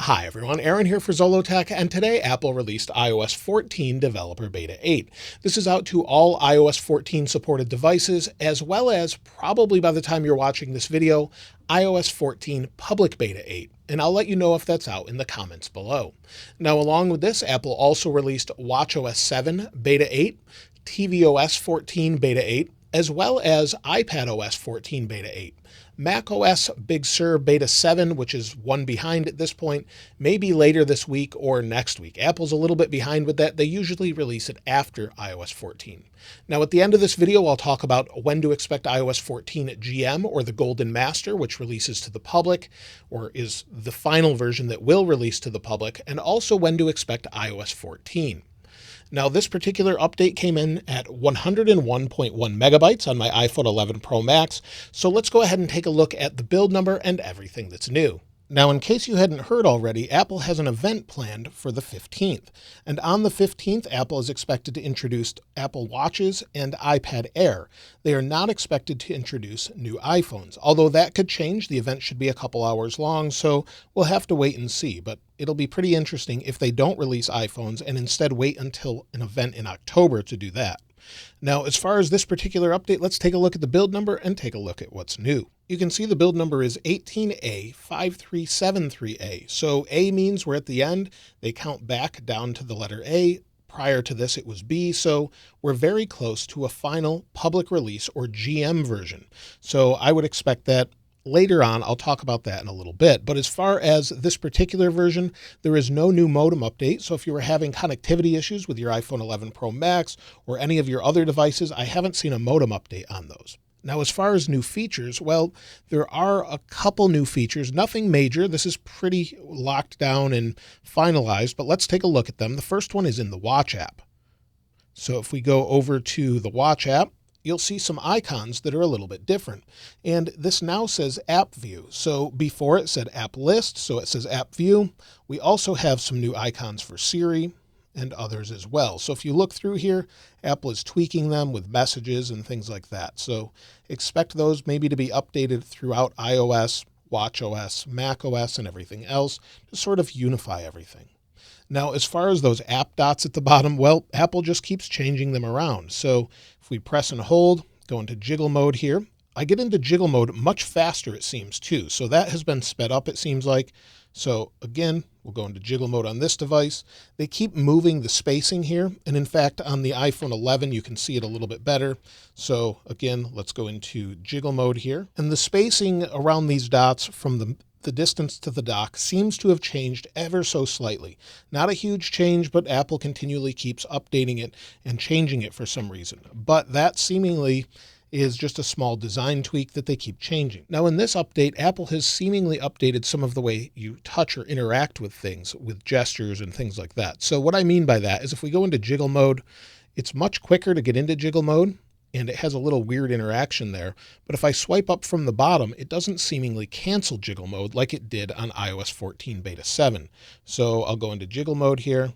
Hi everyone, Aaron here for Zollotech, and today Apple released iOS 14 Developer Beta 8. This is out to all iOS 14 supported devices, as well as, probably by the time you're watching this video, iOS 14 Public Beta 8, and I'll let you know if that's out in the comments below. Now, along with this, Apple also released watchOS 7 Beta 8, tvOS 14 Beta 8, as well as iPadOS 14 Beta 8. macOS Big Sur Beta 7, which is one behind at this point, may be later this week or next week. Apple's a little bit behind with that. They usually release it after iOS 14. Now, at the end of this video, I'll talk about when to expect iOS 14 GM, or the Golden Master, which releases to the public, or is the final version that will release to the public, and also when to expect iOS 14. Now, this particular update came in at 101.1 megabytes on my iPhone 11 Pro Max, so let's go ahead and take a look at the build number and everything that's new. Now, in case you hadn't heard already, Apple has an event planned for the 15th. And on the 15th, Apple is expected to introduce Apple Watches and iPad Air. They are not expected to introduce new iPhones, although that could change. The event should be a couple hours long, so we'll have to wait and see. But it'll be pretty interesting if they don't release iPhones and instead wait until an event in October to do that. Now, as far as this particular update, let's take a look at the build number and take a look at what's new. You can see the build number is 18A5373A. So A means we're at the end. They count back down to the letter A. Prior to this, it was B. So we're very close to a final public release, or GM version. So I would expect that later on. I'll talk about that in a little bit. But as far as this particular version, there is no new modem update. So if you were having connectivity issues with your iPhone 11 Pro Max or any of your other devices, I haven't seen a modem update on those. Now, as far as new features, well, there are a couple new features, nothing major. This is pretty locked down and finalized, but let's take a look at them. The first one is in the Watch app. So if we go over to the Watch app, you'll see some icons that are a little bit different. And this now says App View. So before it said App List, so it says App View. We also have some new icons for Siri and others as well. So if you look through here, Apple is tweaking them with messages and things like that. So expect those maybe to be updated throughout iOS, watchOS, macOS, and everything else to sort of unify everything. Now, as far as those app dots at the bottom, well, Apple just keeps changing them around. So if we press and hold, go into jiggle mode here, I get into jiggle mode much faster, it seems, too. So that has been sped up, it seems like. So again, we'll go into jiggle mode on this device. They keep moving the spacing here. And in fact, on the iPhone 11, you can see it a little bit better. So again, let's go into jiggle mode here. And the spacing around these dots from the distance to the dock seems to have changed ever so slightly. Not a huge change, but Apple continually keeps updating it and changing it for some reason. But that seemingly is just a small design tweak that they keep changing. Now, in this update, Apple has seemingly updated some of the way you touch or interact with things, with gestures and things like that. So what I mean by that is if we go into jiggle mode, it's much quicker to get into jiggle mode, and it has a little weird interaction there. But if I swipe up from the bottom, it doesn't seemingly cancel jiggle mode like it did on iOS 14 Beta 7. So I'll go into jiggle mode here,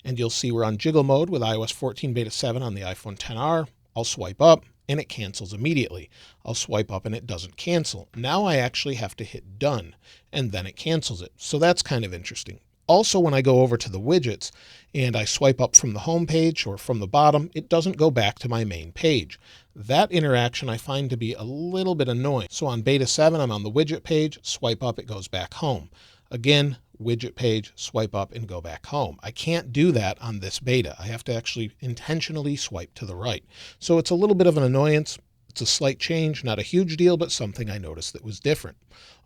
and you'll see we're on jiggle mode with iOS 14 Beta 7 on the iPhone XR. I'll swipe up and it cancels immediately. I'll swipe up and it doesn't cancel. Now I actually have to hit done and then it cancels it. So that's kind of interesting. Also, when I go over to the widgets and I swipe up from the home page or from the bottom, it doesn't go back to my main page. That interaction I find to be a little bit annoying. So on Beta 7, I'm on the widget page, swipe up, it goes back home. Again, widget page, swipe up and go back home. I can't do that on this beta. I have to actually intentionally swipe to the right. So it's a little bit of an annoyance. It's a slight change, not a huge deal, but something I noticed that was different.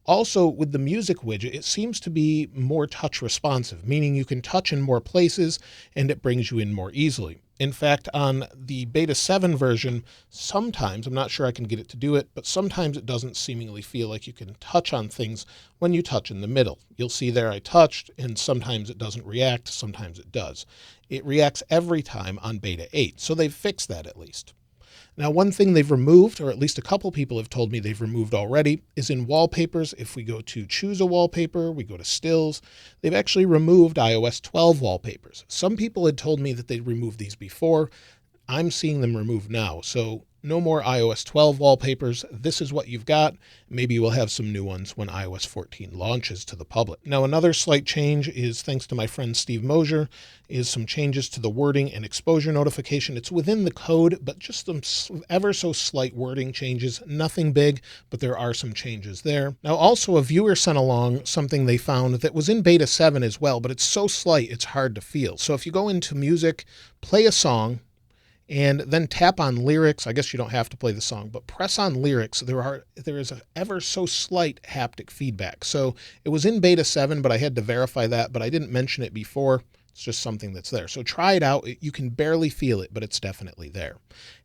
Also, with the music widget, it seems to be more touch responsive, meaning you can touch in more places and it brings you in more easily. In fact, on the Beta 7 version, sometimes, I'm not sure I can get it to do it, but sometimes it doesn't seemingly feel like you can touch on things when you touch in the middle. You'll see there I touched, and sometimes it doesn't react, sometimes it does. It reacts every time on Beta 8, so they've fixed that at least. Now, one thing they've removed, or at least a couple people have told me they've removed already, is in wallpapers. If we go to choose a wallpaper, we go to stills, they've actually removed iOS 12 wallpapers. Some people had told me that they'd removed these before. I'm seeing them removed now. So no more iOS 12 wallpapers. This is what you've got. Maybe we'll have some new ones when iOS 14 launches to the public. Now, another slight change is, thanks to my friend Steve Mosier, is some changes to the wording and exposure notification. It's within the code, but just some ever so slight wording changes. Nothing big, but there are some changes there. Now, also a viewer sent along something they found that was in beta 7 as well, but it's so slight it's hard to feel. So if you go into music, play a song, and then tap on lyrics. I guess you don't have to play the song, but press on lyrics. There is a ever so slight haptic feedback. So it was in beta 7, but I had to verify that, but I didn't mention it before. It's just something that's there. So try it out. You can barely feel it, but it's definitely there.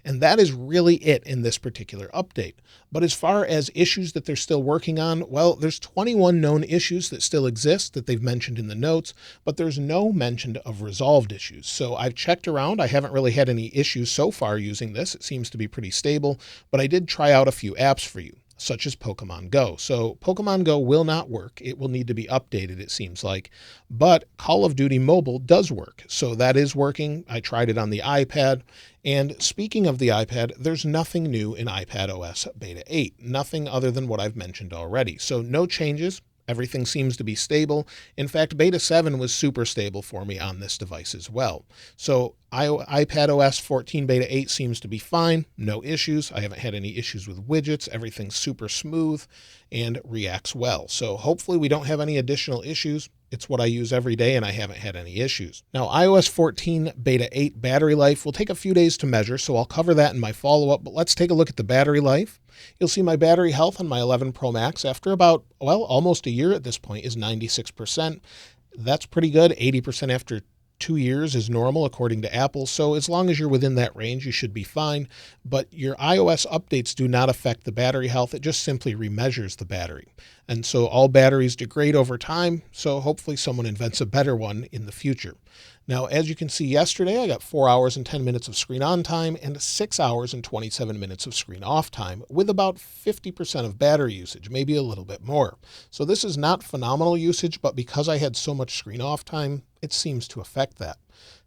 And that is really it in this particular update. But as far as issues that they're still working on, well, there's 21 known issues that still exist that they've mentioned in the notes, but there's no mention of resolved issues. So I've checked around. I haven't really had any issues so far using this. It seems to be pretty stable, but I did try out a few apps for you, such as Pokemon Go. So Pokemon Go will not work. It will need to be updated, it seems like. But Call of Duty Mobile does work. So that is working. I tried it on the iPad. And speaking of the iPad, there's nothing new in iPadOS Beta 8. Nothing other than what I've mentioned already. So no changes. Everything seems to be stable. In fact, Beta 7 was super stable for me on this device as well. So iPadOS 14 Beta 8 seems to be fine. No issues. I haven't had any issues with widgets. Everything's super smooth and reacts well. So hopefully we don't have any additional issues. It's what I use every day and I haven't had any issues. Now, iOS 14 Beta 8 battery life will take a few days to measure, so I'll cover that in my follow-up, but let's take a look at the battery life. You'll see my battery health on my 11 Pro Max after about, well, almost a year at this point is 96%. That's pretty good. 80% after 2 years is normal according to Apple. So as long as you're within that range, you should be fine. But your iOS updates do not affect the battery health. It just simply remeasures the battery. And so all batteries degrade over time. So hopefully someone invents a better one in the future. Now, as you can see yesterday, I got 4 hours and 10 minutes of screen on time and 6 hours and 27 minutes of screen off time with about 50% of battery usage, maybe a little bit more. So this is not phenomenal usage, but because I had so much screen off time, it seems to affect that.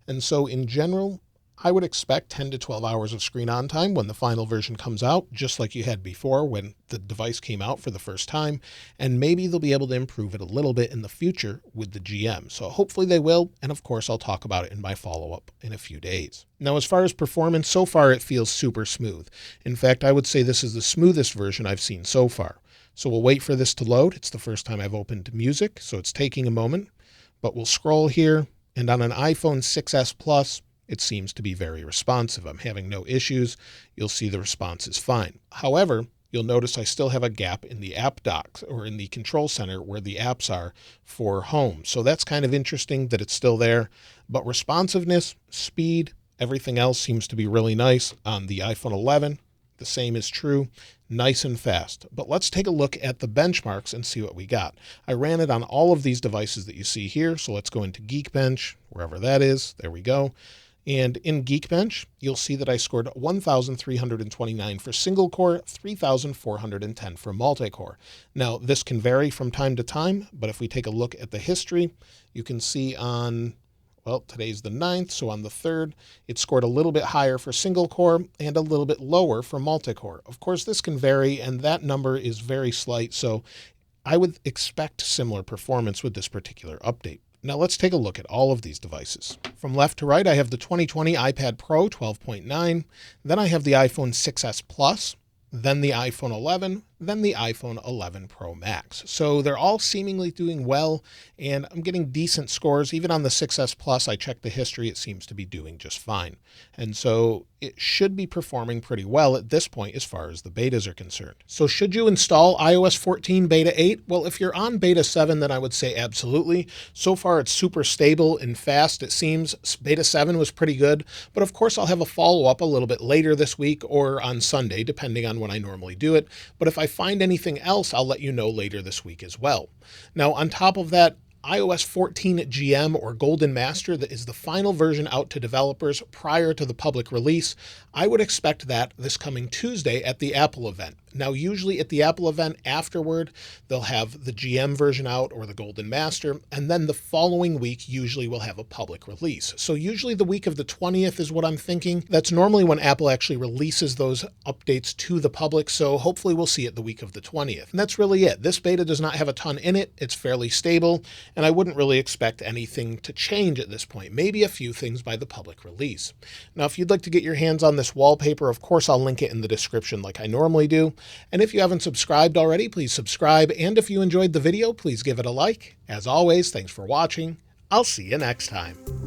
And so in general, I would expect 10 to 12 hours of screen on time when the final version comes out, just like you had before when the device came out for the first time. And maybe they'll be able to improve it a little bit in the future with the GM. So hopefully they will. And of course, I'll talk about it in my follow-up in a few days. Now, as far as performance, so far it feels super smooth. In fact, I would say this is the smoothest version I've seen so far. So we'll wait for this to load. It's the first time I've opened music, so it's taking a moment. But we'll scroll here. And on an iPhone 6s Plus, it seems to be very responsive. I'm having no issues. You'll see the response is fine. However, you'll notice I still have a gap in the app dock or in the control center where the apps are for home. So that's kind of interesting that it's still there. But responsiveness, speed, everything else seems to be really nice. On the iPhone 11, the same is true. Nice and fast. But let's take a look at the benchmarks and see what we got. I ran it on all of these devices that you see here. So let's go into Geekbench, wherever that is. There we go. And in Geekbench, you'll see that I scored 1,329 for single core, 3,410 for multi-core. Now, this can vary from time to time, but if we take a look at the history, you can see on, well, today's the 9th, so on the 3rd, it scored a little bit higher for single core and a little bit lower for multi-core. Of course, this can vary, and that number is very slight, so I would expect similar performance with this particular update. Now let's take a look at all of these devices. From left to right, I have the 2020 iPad Pro 12.9. Then I have the iPhone 6s Plus, then the iPhone 11, then the iPhone 11 Pro Max. So they're all seemingly doing well, and I'm getting decent scores. Even on the 6s Plus, I checked the history, it seems to be doing just fine. And so it should be performing pretty well at this point as far as the betas are concerned. So should you install iOS 14 Beta 8? Well, if you're on Beta 7, then I would say absolutely. So far, it's super stable and fast, it seems. Beta 7 was pretty good, but of course, I'll have a follow-up a little bit later this week or on Sunday, depending on when I normally do it. But if I find anything else, I'll let you know later this week as well. Now, on top of that, iOS 14 GM or Golden Master, that is the final version out to developers prior to the public release. I would expect that this coming Tuesday at the Apple event. Now, usually at the Apple event afterward, they'll have the GM version out or the Golden Master, and then the following week usually will have a public release. So usually the week of the 20th is what I'm thinking. That's normally when Apple actually releases those updates to the public, so hopefully we'll see it the week of the 20th. And that's really it. This beta does not have a ton in it. It's fairly stable, and I wouldn't really expect anything to change at this point. Maybe a few things by the public release. Now, if you'd like to get your hands on this wallpaper, of course, I'll link it in the description like I normally do. And if you haven't subscribed already, please subscribe. And if you enjoyed the video, please give it a like. As always, thanks for watching. I'll see you next time.